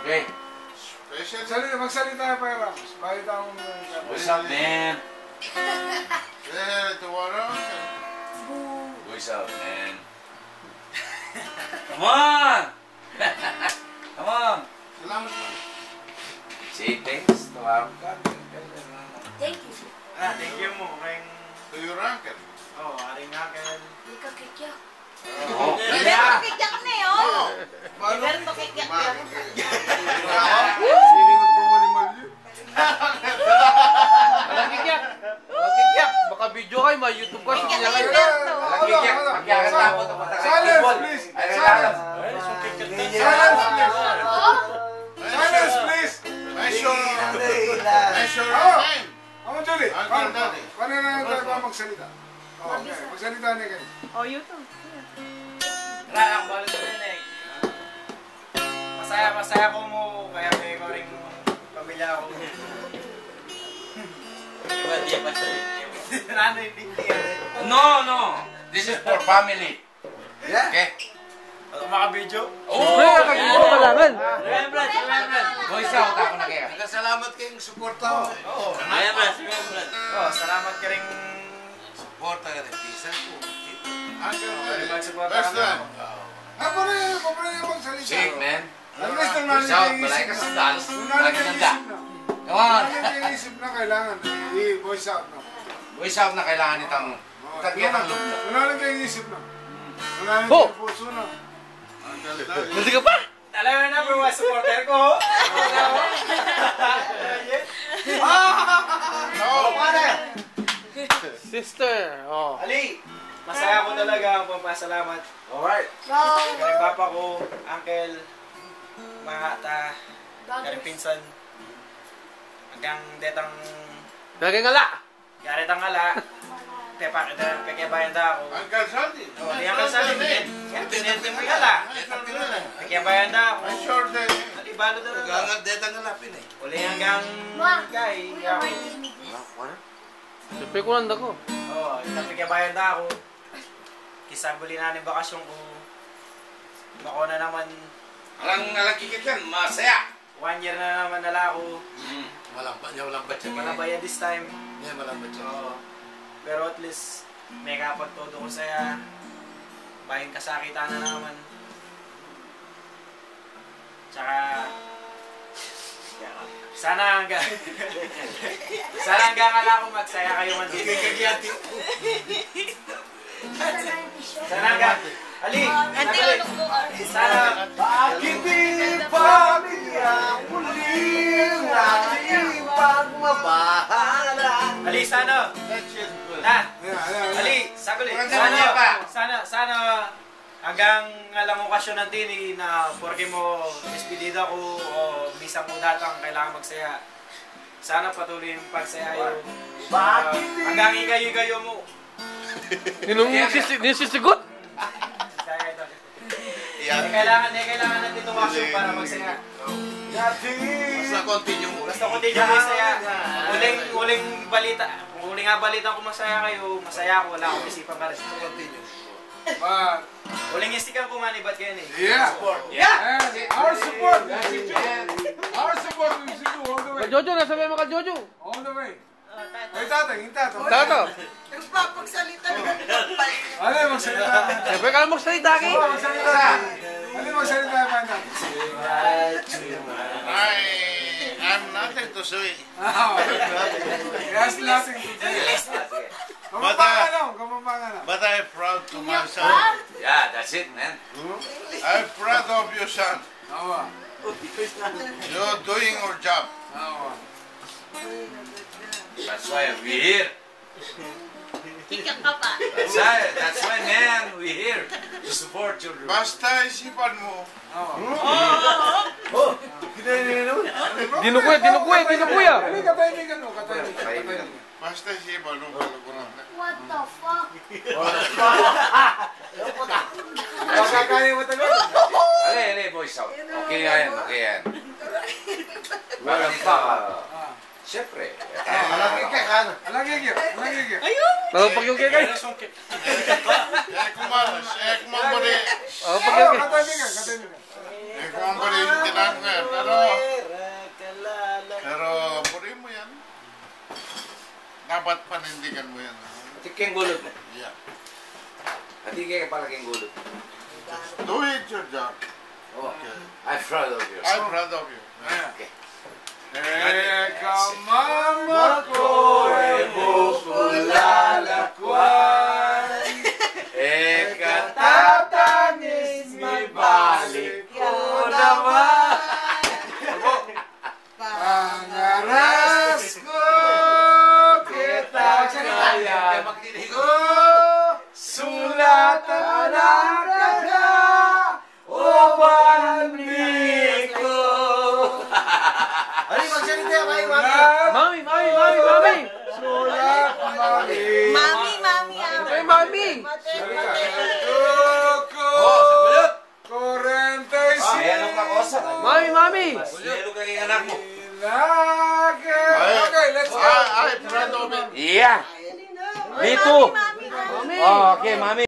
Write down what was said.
Okay. Magsalita pa yung Ramos. Bakit ako What's up, man? What's up, man? Come on! Come on! Salamat po. Say thanks to our God. Thank you. Thank you mo. To your uncle. Aring uncle. Hindi ka kikyak. Pero makikyak na yun. Pero makikyak na yun. Siningot po mo ni Malyo. Walang kikyak. Baka video kayo, ma-YouTube ka. Kikyak to. Silence, please. Silence. Silence, please. Measure your time. Ako, Julie. Uncle Daddy. Paano na tayo ba magsalita? Okay, magsalita na kayo. Oh, YouTube. Ang balot ko yun eh. Masaya ko mo. Kaya may ko rin pamilya ko. No. This is for family. Yeah. Okay? Maka-video? Nakakagito kailangan. Voice out ako na kaya. Salamat kayong suporta. Salamat ka rin. Suporta ka rin. Pisa po. Mag-support Best ka Ako na yung magsalita. Shake, man. At least nung Voice out. nalagay Balay ka sa dance. Nung Lagi nalagay nanda. isip na. Come on. Nalagay isip na kailangan. I-voice out na. Voice out na kailangan itang tagyan ng loob na. Nung nalagay isip na. Nung nalagay puso na. Hindi ka pa? Alam mo na, bro, supporter ko. Sister. Oh. Ali, masaya ko talaga ang papasalamat. Alright. Kaya papa ko, uncle, mga kaya pinsan, hanggang detang Gagangala. garet ang ala, pekebayan da ako. Uncle Sandy. Di hanggang sa akin, pinente mo yung ala. Pekebayan da ako. I'm sure that. Ali, balo talaga. Deta nga lapin eh. Uli hanggang kay ako. Siyempre ko lang ako. Itang pekebayan da ako. Kisang buli na ng bakasyon ko. Bako na naman, Alang kikit yan, masaya. 1 year na naman nala ako. Walang siya. Malabaya this time. Malambat siya. Pero at least, may kapagtodo ko saya. Bayan kasakitan na naman. Tsaka, sana hanggang ala ko magsaya kayo man dito. Sana hanggang, Ali, sana, Bakit di pamilya muling ating pagmabahala? Ali, sana, Ali, saguli, sana, hanggang alang okasyon ng tini na porke mo despedida ko o misa mo datang kailangan magsaya. Sana patuloy yung pagsaya yun. Hanggang igayo mo. Nisisigot? Kailangan nandito action para magsaya. Basta continue mo. Basta continue magsaya. Huling balita ko masaya kayo, masaya ako, wala akong isipan ka rin. Continue. Huling istikan ko man, iba't kayo eh. Yeah. Support. Our support. Our support is all the way. Jojo, nasa may mga Jojo. All the way. Ay, tatang. Tato. Nagpapagsalita na. Ano yung magsalita? Siyempre ka lang magsalita ki. Ano yung magsalita pa na? I'm nothing to say. Yes, nothing to say. Kamampangan. But I'm proud to my son. Yeah, that's it, man. I'm proud of you, son. You're doing your job. That's why we're here. Kikyak ka pa. That's why, man, we're here to support your dream. Basta isipan mo. Dinukuya. Katahimikan mo. Basta isipan mo. What the fuck? Kakakain mo tayo. Ale, voice out. Okay yan. Bakit pa? Siyempre. Alagigil. Pagyong kay kay. Katahimikan. Kumambari yung tinanong. Pero dapat panindigan mo yan. Tiking gulod. Yeah. Hindi kayo palaking gulod. Do it your job. Okay. I'm proud of you. I'm proud of you. Okay. Eka mama ko bulalakwan. Eka tatangis ibalik ko naman. Pangaras ko kita kaya ko sulatan ang kanya o banmi ko. Mami, mami, mami, mami! Sulat mami. Mami, mami, Ay, mami! Mami, mami! Lalo ka yung anak mo. Okay, let's go. I'm proud of it. Yeah! Me too! mami, mami. Oh, okay, mami.